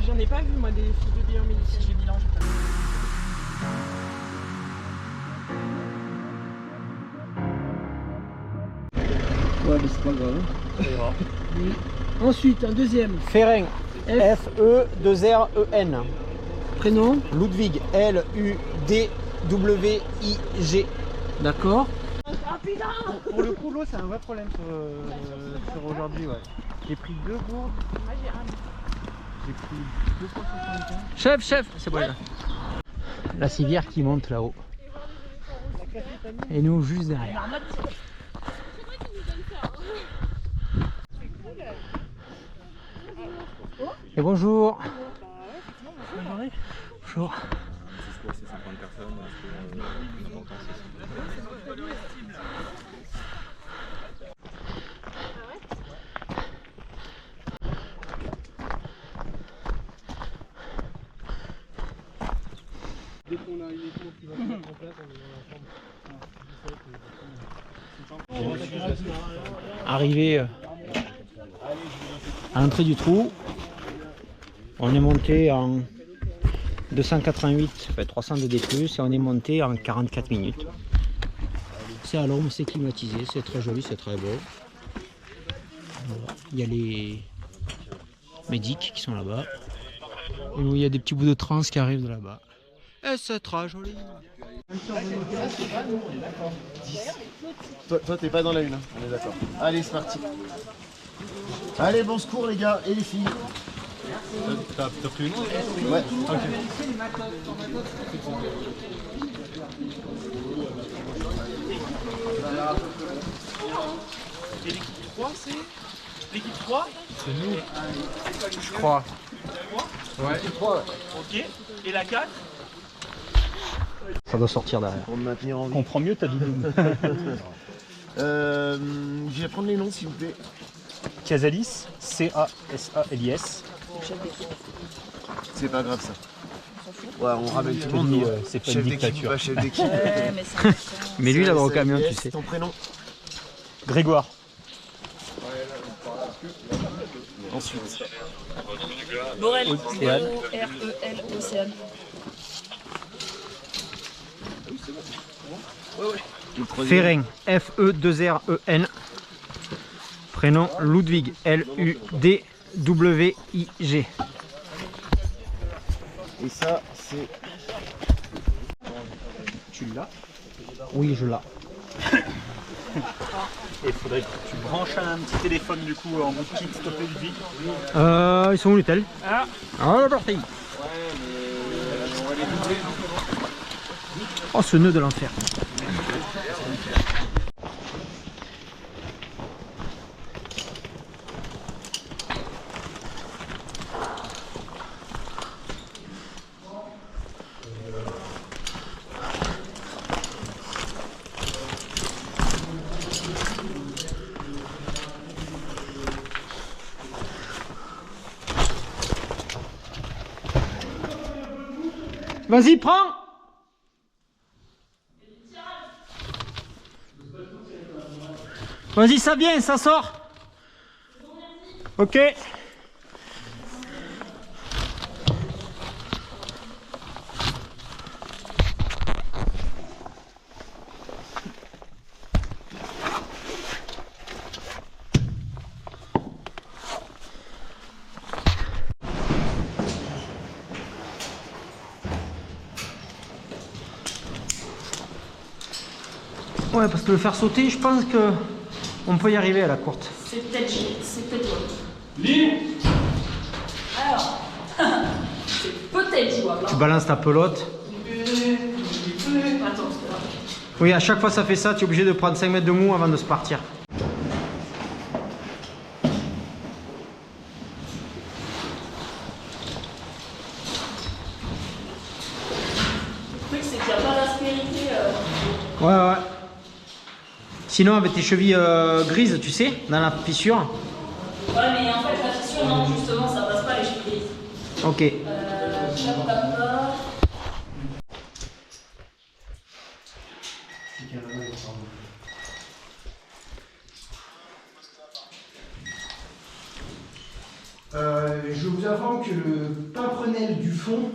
J'en ai pas vu moi des filles de bilan médical. Si j'ai bilan, j'ai pas vu. Ouais, mais c'est pas grave. Ça ira. Oui. Ensuite, un deuxième. Ferenc, F-E-2-R-E-N. Prénom. Ludwig, L-U-D-W-I-G. D'accord. Pour le coup, l'eau, c'est un vrai problème sur aujourd'hui. Ouais. J'ai pris 2 gourdes. J'ai pris 2 fois 75. Chef, c'est bon là. La civière qui monte là-haut. Et nous, juste derrière. Et bonjour. Bonne journée. Bonjour. C'est quoi, c'est 50 personnes? Est-ce que l'important c'est ça? Dès qu'on a une équipe qui va se mettre en place, on est dans la chambre. Arrivé à l'entrée du trou, on est monté en 288, enfin 302 D+, et on est monté en 44 minutes. C'est à l'ombre, c'est climatisé, c'est très joli, c'est très beau. Voilà. Il y a les médics qui sont là-bas. Et il y a des petits bouts de trans qui arrivent de là-bas. Et c'est très joli. Toi t'es pas dans la une, hein. On est d'accord. Allez, c'est parti. Allez, bon secours les gars et les filles. T'as pris une? Ouais. Ok. Et l'équipe 3, c'est l'équipe 3? C'est nous, je crois. Ouais. 3, Ok. Et la 4? Ça doit sortir derrière. pour me maintenir en vie. Comprends mieux ta doudoune. Je vais prendre les noms s'il vous plaît. Casalis, C-A-S-A-L-I-S. C'est pas grave ça. Ouais, on ramène tout le monde. dis, nous. c'est pas une Chef d'équipe, dictature. pas chef d'équipe. Mais lui, il a droit au C'est camion, tu yes, sais. Ton prénom. Grégoire. Ensuite. Borel. Océane. B-O-R-E-L, Océane. Le troisième. Ferenc, F-E-2-R-E-N. Prénom Ludwig, L-U-D-W-I-G. Et ça, c'est. Tu l'as. Oui, je l'ai. Et il faudrait que tu branches un petit téléphone du coup en bout de kit stoppé Ludwig. Ils sont où les tels? Ah, la partie. Oh, ce nœud de l'enfer. Vas-y, prends! Vas-y, ça vient, ça sort. Ok. Ouais, parce que le faire sauter, je pense que on peut y arriver à la courte. C'est peut-être jouable. Alors, c'est peut-être jouable. Tu balances ta pelote. Attends, c'est pas Oui, à chaque fois ça fait ça, tu es obligé de prendre 5 mètres de mou avant de se partir. Le truc, c'est qu'il n'y a pas d'aspérité. Ouais. Sinon, avec tes chevilles grises, tu sais, dans la fissure. Ouais, mais en fait, la fissure, non, justement, ça passe pas les chevilles. Ok. Je vous informe que le pimprenel du fond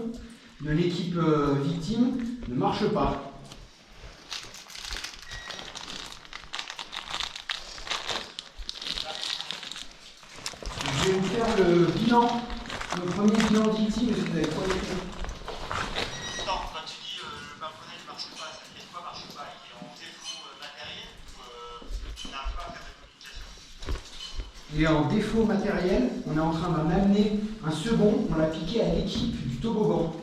de l'équipe victime ne marche pas. Je vais vous faire le bilan, le premier bilan victime. Est-ce que vous avez quoi d'écrit? Non, quand tu dis le pimprenel ne marche pas, ça veut dire quoi marche pas? Il est en défaut matériel ou il n'arrive pas à faire de communication? Il est en défaut matériel. On est en train d'en amener un second. On l'a piqué à l'équipe du toboggan.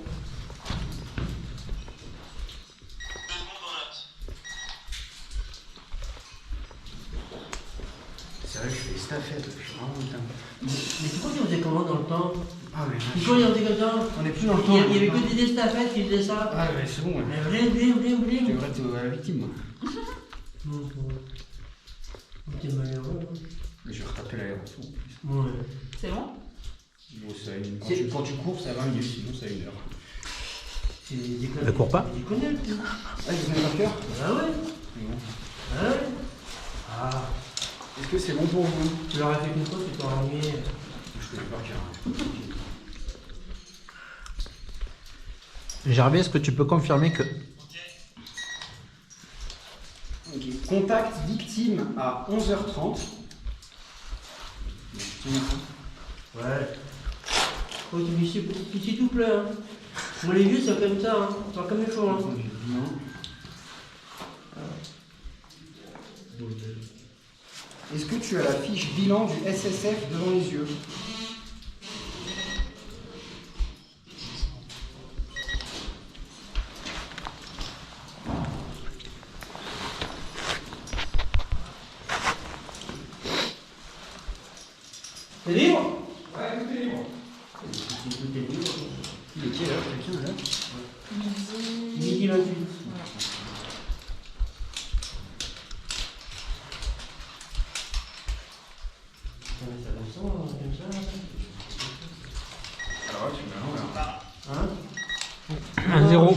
C'est vrai que je fais estafette depuis vraiment longtemps. Mais pourquoi tu faisais comment dans le temps? Ah mais Pourquoi il y avait comme ça? on n'est plus dans le temps. Il y avait que des estafettes qui faisaient ça. Ah mais c'est bon. Ouais. Mais viens. Tu devrais être la victime. Moi. Non, t'es malheureux. Mais je vais retaper l'aéroport. Ouais. C'est bon? Bon, quand tu cours, ça va mieux, sinon ça a 1 heure. C'est des conneries. Ne cours pas. Des conneries, tu vois. Ah, ils ont par cœur. Ah ouais. Ah ouais. Ah. Est-ce que c'est bon pour vous? Tu leur as fait une fois, tu t'en ennuyé. Je connais par cœur. Gervais, est-ce que tu peux confirmer que... Ok. Contact victime à 11h30. Ouais. Faut que tu s'y tout plein. Hein. Moi les vieux c'est comme ça, hein. C'est pas comme il faut. Hein. Est-ce que tu as la fiche bilan du SSF devant les yeux? T'es libre? Ouais, tout est libre. Il est quelle heure? Quelqu'un là? Midi 28. Alors tu mets Hein? 1-0.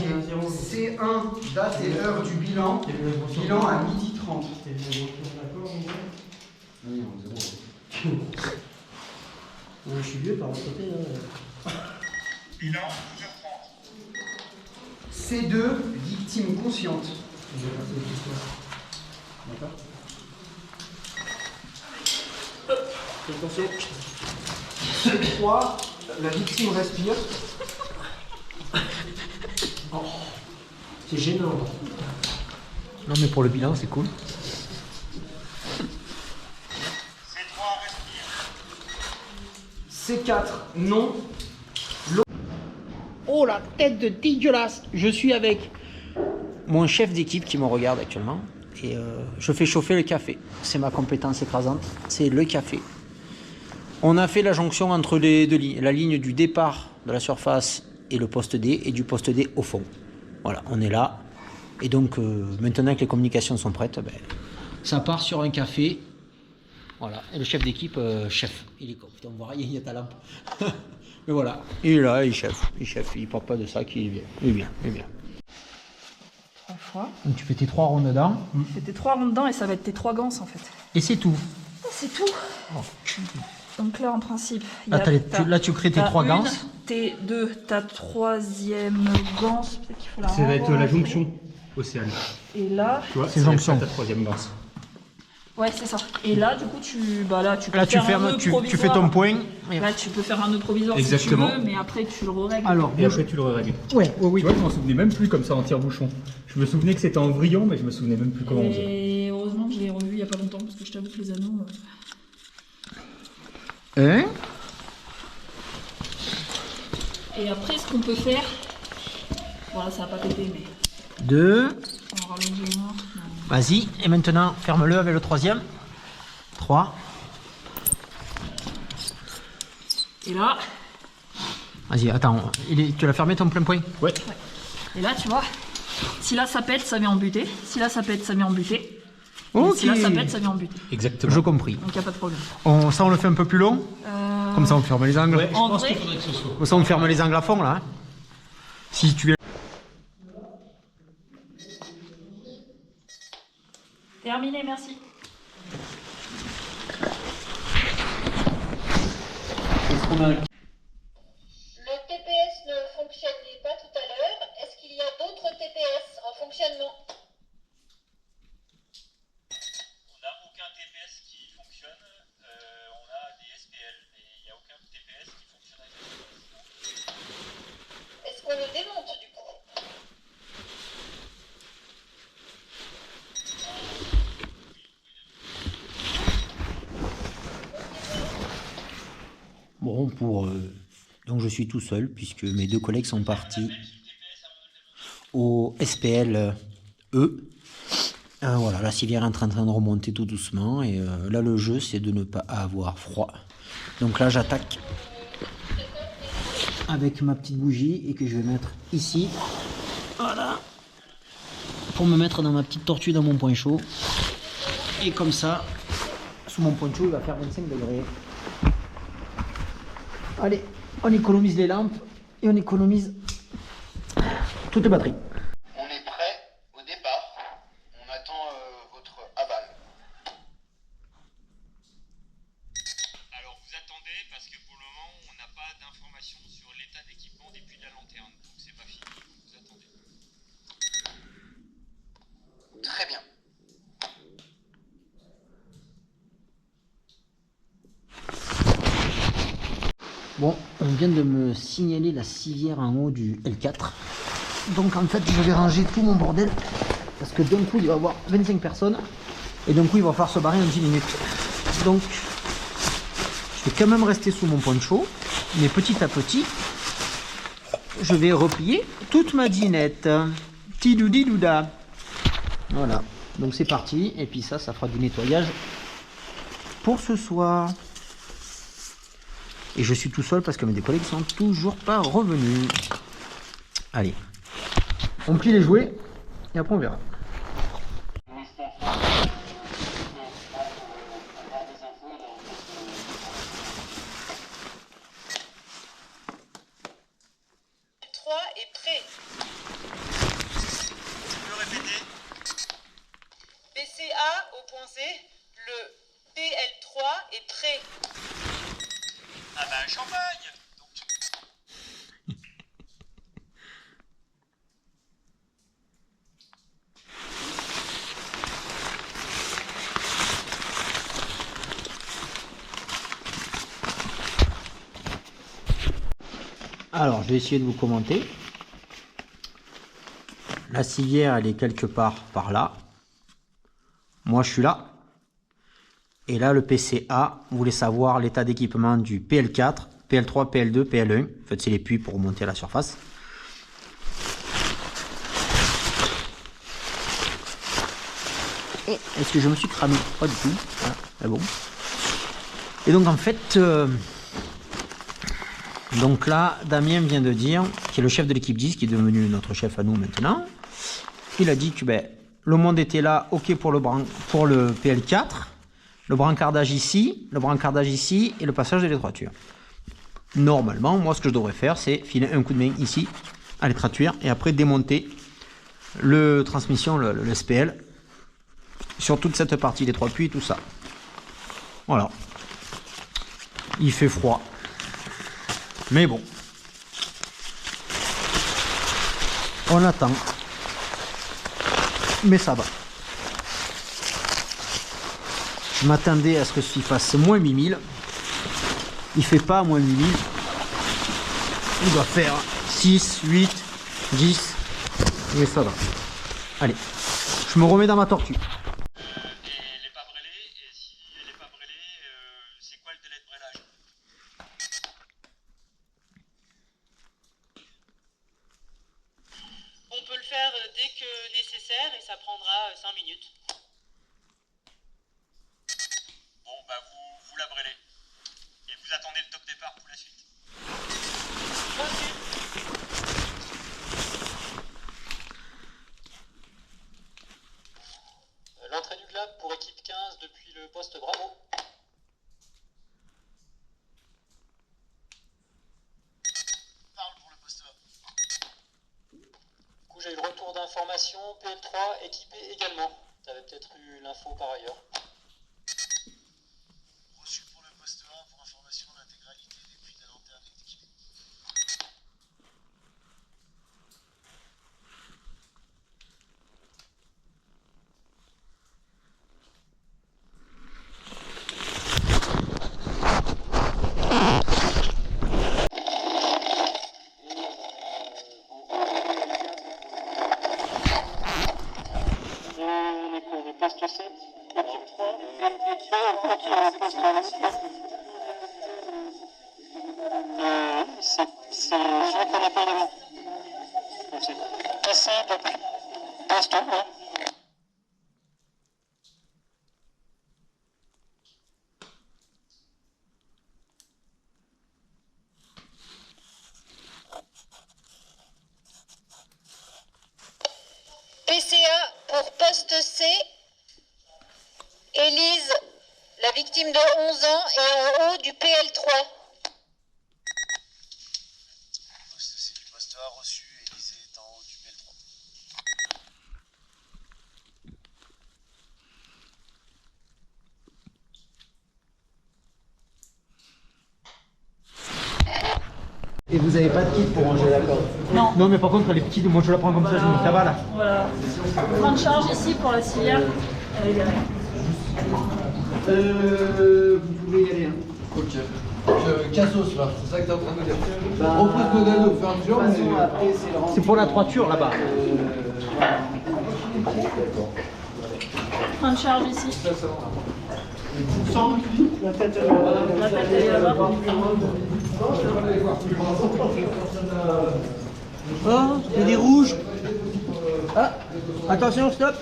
C1, date et heure du bilan. Bilan à 12h30. Oui, en 0. Je suis vieux par l'autre côté. Bilan 12h30. C2, victime consciente. D'accord. C3, la victime respire. Oh, c'est gênant. Non mais pour le bilan, c'est cool. C3 respire. C4, non. Oh la tête de dégueulasse! Je suis avec mon chef d'équipe qui me regarde actuellement et je fais chauffer le café. C'est ma compétence écrasante, c'est le café. On a fait la jonction entre les deux lignes, la ligne du départ de la surface et le poste D, et du poste D au fond. Voilà, on est là. Et donc maintenant que les communications sont prêtes, ben, ça part sur un café. Voilà, et le chef d'équipe, chef, il est con. Putain, on voit rien, il y a ta lampe. Mais voilà, il est là, il chef, il porte pas de sac, il est bien. 3 fois. Donc tu fais tes 3 rondes dedans. Tu fais tes 3 ronds dedans et ça va être tes 3 ganses en fait. Et c'est tout. C'est tout. Donc là en principe, il y Là, a là tu crées tes 3 ganses. Tes 2, ta 3e ganse, peut-être qu'il faut la Ça va être renvoyer. la jonction océane. Et là, Tu vois, C'est ça va être jonction. ta 3e ganse. ouais c'est ça. Et là du coup tu peux Là tu faire un fermes, nœud tu fais provisoire. ton point. Là tu peux faire un nœud provisoire Exactement. si tu veux, mais après tu le règles. Alors, Et après tu le règles. ouais, oui. Tu vois, je m'en souvenais même plus comme ça en tire-bouchon. Je me souvenais que c'était en vrillon, mais je me souvenais même plus comment on faisait. Et heureusement que je l'ai revu il y a pas longtemps parce que je t'avoue que les anneaux. Hein? Et après ce qu'on peut faire, voilà ça va pas péter mais 2. on rallonge le noir. Vas-y, et maintenant ferme-le avec le 3e. 3. Et là, Vas-y, attends, tu l'as fermé ton plein point? Ouais. et là tu vois, si là ça pète ça vient en butée, si là ça pète ça vient en butée, et Ok. si là ça pète ça vient en butée. Exactement. Je compris. Donc il n'y a pas de problème. Ça on le fait un peu plus long? Comme ça on ferme les angles. Ouais, je En pense vrai- qu'il faudrait que ce soit. Comme ça on ferme les angles à fond là. Hein. Si tu es... Terminé, merci. Est-ce qu'on a un- Le TPS ne fonctionnait pas tout à l'heure. Est-ce qu'il y a d'autres TPS en fonctionnement? On n'a aucun TPS qui fonctionne. On a des SPL, mais il n'y a aucun TPS qui fonctionne avec les SPL. Est-ce qu'on le démonte du coup? Bon, donc je suis tout seul puisque mes deux collègues sont partis au SPL E. Voilà, la civière est en train de remonter tout doucement et là le jeu c'est de ne pas avoir froid. Donc là j'attaque avec ma petite bougie et que je vais mettre ici. Voilà. Pour me mettre dans ma petite tortue dans mon point chaud. Et comme ça, sous mon point chaud il va faire 25 degrés. Allez, on économise les lampes et on économise toutes les batteries. On est prêt au départ. On attend votre aval. Alors vous attendez parce que pour le moment on n'a pas d'informations sur l'état d'équipement des puits de la lanterne. Donc c'est pas fini, vous attendez. Très bien. Bon, on vient de me signaler la civière en haut du L4. Donc en fait, je vais ranger tout mon bordel. Parce que d'un coup, il va y avoir 25 personnes. Et d'un coup, il va falloir se barrer en 10 minutes. Donc, je vais quand même rester sous mon poncho. Mais petit à petit, je vais replier toute ma dinette. Tidoudidouda. Voilà. Donc c'est parti. Et puis ça fera du nettoyage pour ce soir. Et je suis tout seul parce que mes collègues sont toujours pas revenus. Allez, on plie les jouets et après on verra. Est prêt. Tu peux répéter? PCA au point C, le PL3 est prêt. Ah ben champagne donc. Alors, je vais essayer de vous commenter. La civière, elle est quelque part par là. Moi, je suis là. Et là, le PCA, vous voulez savoir l'état d'équipement du PL4, PL3, PL2, PL1. En fait, c'est les puits pour remonter à la surface. Et est-ce que je me suis cramé? Pas du tout. Voilà, c'est bon. Et donc, en fait, donc là, Damien vient de dire, qui est le chef de l'équipe 10, qui est devenu notre chef à nous maintenant. Il a dit que le monde était là, ok pour le PL4. Le brancardage ici et le passage de l'étroiture. Normalement, moi, ce que je devrais faire, c'est filer un coup de main ici à l'étroiture et après démonter le transmission, le SPL, sur toute cette partie, les trois puits, tout ça. Voilà. Il fait froid. Mais bon. On attend. Mais ça va. Je m'attendais à ce que qu'il fasse moins 8000. Il fait pas moins 8000. Il doit faire 6, 8, 10. Mais ça va. Allez. Je me remets dans ma tortue. Elle n'est pas brûlée, et si elle n'est pas brûlée, c'est quoi le délai de brûlage? On peut le faire dès que nécessaire et ça prendra 5 minutes. Bon bah vous la brûlez. Et vous attendez le top départ pour la suite. L'entrée du club pour équipe 15 depuis le poste Bravo. Parle pour le poste A. Du coup, j'ai eu le retour d'information, PL3 équipé également. Tu avais peut-être eu l'info par ailleurs. Reçu pour le poste A pour information, l'intégralité des puits C'est celui qu'on appelle avant. Passé, donc, poste 1. PCA pour poste C. Élise, la victime de 11 ans, est en haut du PL3. Poste C du poste A reçu, Élysée est en haut du PL3. Et vous avez pas de kit pour ranger la corde? Non. Non, mais par contre, elle est petite, moi je la prends comme ça, je me ça va là. Voilà. Point de charge ici pour la civière. Elle est derrière. Vous pouvez y aller. Hein. Ok. Cassos là, c'est ça que t'es en train de me dire. Reprise modèle au fur et à mesure, mais... C'est pour la toiture là-bas. Point de charge ici. La tête, elle est là-bas. Oh, il y a des rouges. Ah, attention, stop.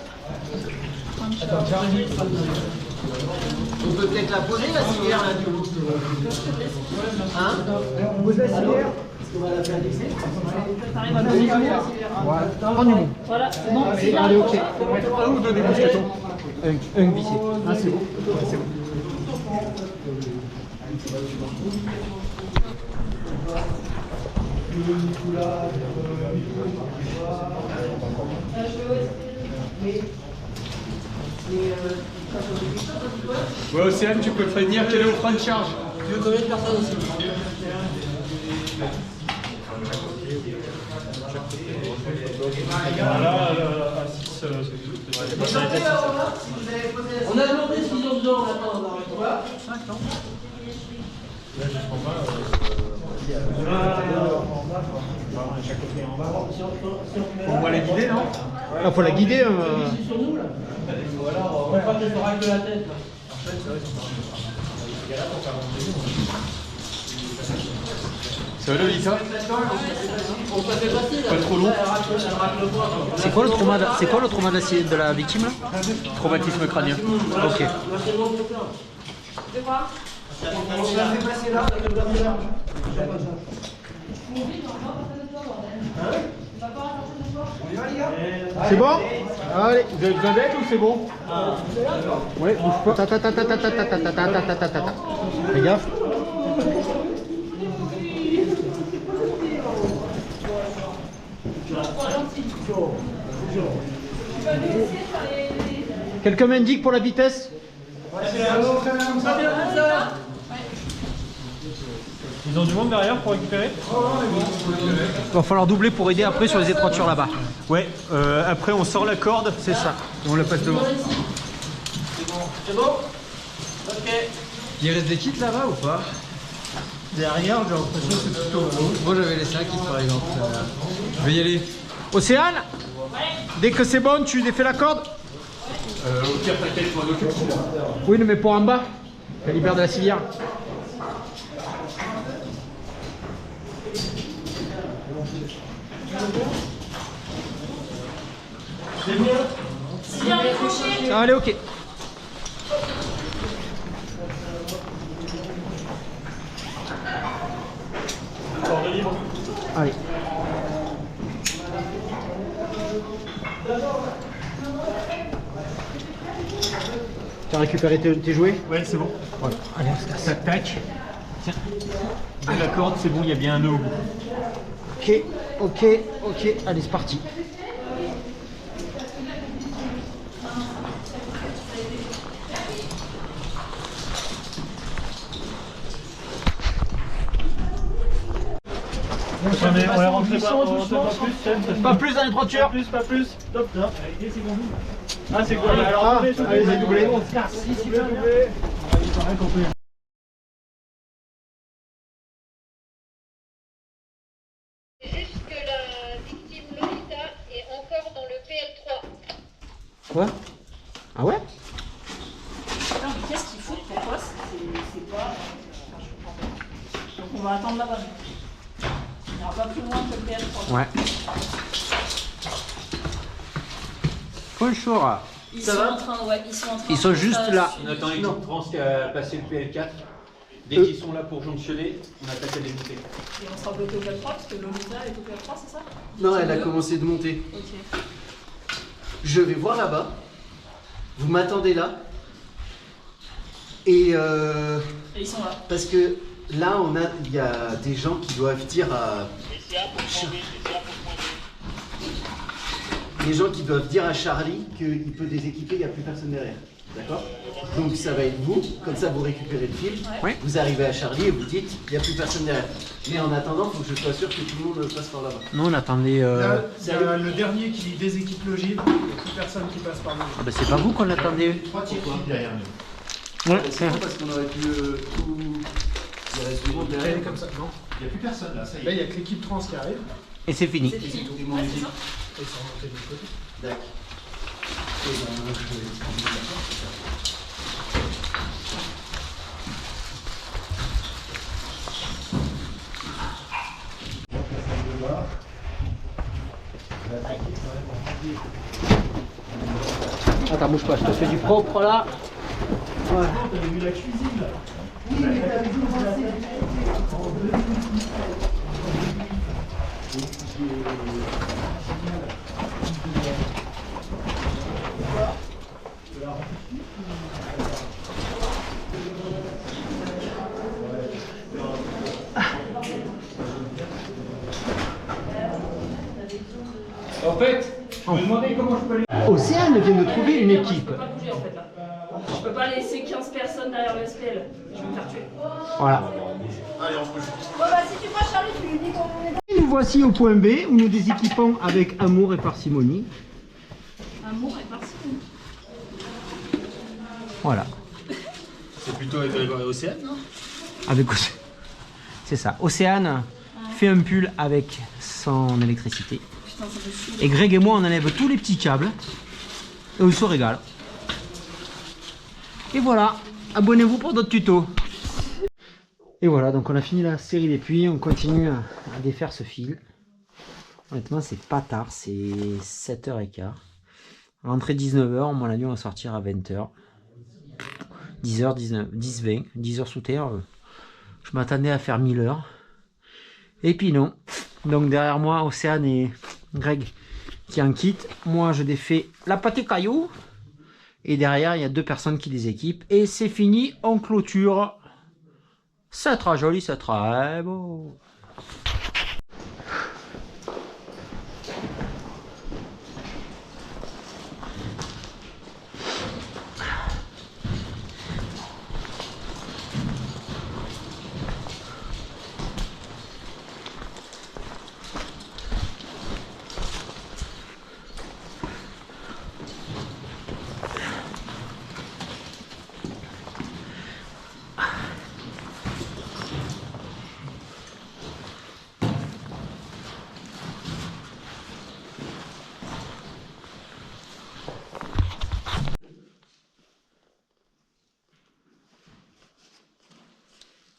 On peut peut-être la poser la civière là du coup. Hein? On pose la civière. T'arrives à poser la civière. Prends du bon. Voilà, c'est bon. Allez, ok. Où donner des mousquetons? Un vissé. Ah, c'est bon. Ouais, c'est bon. Ouais, Océane, tu peux prévenir quel est le point de charge. Tu veux combien de personnes ici? On a demandé ce qu'ils ont besoin, on attend, on arrête pas. On va la guider, non? Il faut la guider. On va pas qu'elle te racle la tête là. Ça va Lolita? On peut faire facile. Pas trop long. C'est quoi le trauma de la victime là? Traumatisme crânien. Ok. C'est bon? Allez. Vous avez besoin d'aide ou c'est bon? Ouais, bouge pas. Ta ta ta ta ta ta ta ta ta ta ta ta ta. Fais gaffe. Quelqu'un m'indique pour la vitesse? Ils ont du monde derrière pour récupérer? Il va falloir doubler pour aider après sur les étroitures là-bas. Ouais, après on sort la corde, C'est ça. et on la passe devant. C'est bon? Ok. Il reste des kits là-bas ou pas? Derrière, j'ai l'impression que c'est plutôt gros. Moi j'avais laissé un kit par exemple. Je vais y aller. Océane, dès que c'est bon, tu défais la corde? Au pire, t'inquiète, je m'en occupe. Oui, mais pour en bas. La libère de la civière. Civière décrochée. Allez, ok. Corde libre. Allez. Tu as récupéré tes jouets? Ouais, c'est bon. Voilà. Allez, on se casse. Tac, tac. Tiens. De la corde, c'est bon, il y a bien un nœud au bout. Ok, ok, ok. Allez, c'est parti. On est rentré pas, on rentre pas plus, Pas plus dans les trottures. pas plus. Top, top. Ah, c'est quoi? Ah, allez, doublé. Doublé. Quoi? Ah ouais? Putain, mais qu'est-ce qu'ils foutent? Pourquoi c'est pas... Enfin, je comprends pas. Donc on va attendre là-bas. On ira pas plus loin que le PS3. Ouais. Bonjour. Ils sont en train, ouais, ils sont en train Ils sont juste là. On attend l'équipe trans qui a passé le PL4. Dès qu'ils sont là pour jonctionner, on attaque à démonter. Et on sera bloqué au PS3 parce que Lolita est au PS3, c'est ça? Non, elle a commencé de monter. Ok. Je vais voir là-bas. Vous m'attendez là. Et Et ils sont là. parce que là, il y a des gens qui doivent dire à... Les gens qui doivent dire à Charlie qu'il peut déséquiper, il n'y a plus personne derrière. D'accord? Donc ça va être vous, comme ça vous récupérez le fil, Ouais. vous arrivez à Charlie et vous dites il n'y a plus personne derrière. Mais en attendant, il faut que je sois sûr que tout le monde passe par là-bas. Non, on attendait. Là, il y a le dernier qui déséquipe le gîte, il n'y a plus personne qui passe par là. Ah bah c'est pas vous qu'on attendait. 3 tirs derrière nous. Ouais. C'est bon parce qu'on aurait pu tout... Il reste du monde derrière. Comme ça, non? Il n'y a plus personne là, ça y est. Là, il n'y a que l'équipe trans qui arrive. Et c'est fini. C'est fini. tout. Ouais, c'est ça. Ils sont remontés de l'autre côté. D'accord. Et ben, je vais prendre la porte. Attends, bouge pas, je te fais du propre là. Voilà. T'avais vu la cuisine là? En fait, je me demandais comment je peux aller. Océane vient de trouver une Je équipe. peux pas bouger en fait là. Je peux pas laisser 15 personnes derrière le SPL. Je vais me faire tuer. Voilà. Allez, on se bouge. Bon bah si tu vois Charlie, tu lui dis qu'on est dans... Et nous voici au point B où nous déséquipons avec amour et parcimonie. Amour et parcimonie. Voilà. C'est plutôt avec Océane, non? Avec Océane. C'est ça. Océane fait un pull avec son électricité. Putain, ça me saoule. Et Greg et moi, on enlève tous les petits câbles. Et on se régale. Et voilà. Abonnez-vous pour d'autres tutos. Et voilà, donc on a fini la série des puits. On continue à défaire ce fil. Honnêtement, c'est pas tard. C'est 7h15. Rentrée 19h. Mon avis, on va sortir à 20h. 10h, 19, 10, 20. 10h sous terre. Je m'attendais à faire 1000 heures. Et puis non. Donc derrière moi, Océane et Greg qui en quittent. Moi, je défais la pâté caillou. Et derrière, il y a 2 personnes qui les équipent. Et c'est fini, on clôture. C'est très joli, c'est très beau.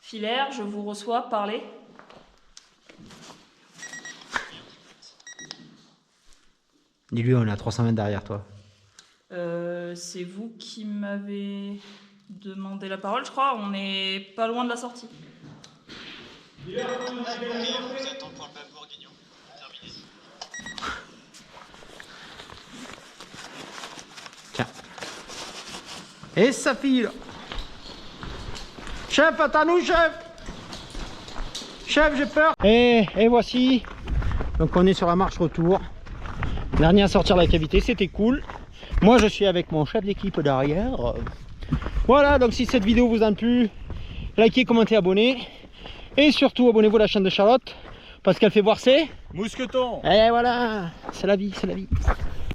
Filaire, je vous reçois, parlez. Dis-lui, on est à 300 mètres derrière toi. C'est vous qui m'avez demandé la parole, je crois. On est pas loin de la sortie. On vous attend pour le bave bourguignon. Terminé. Tiens. Et ça file. Chef, attends nous, chef. Chef, j'ai peur. Et voici. Donc on est sur la marche retour. Dernier à sortir de la cavité, c'était cool. Moi, je suis avec mon chef d'équipe derrière. Voilà, donc si cette vidéo vous a plu, likez, commentez, abonnez. Et surtout, abonnez-vous à la chaîne de Charlotte. Parce qu'elle fait voir ses... Mousqueton! Et voilà, c'est la vie, c'est la vie.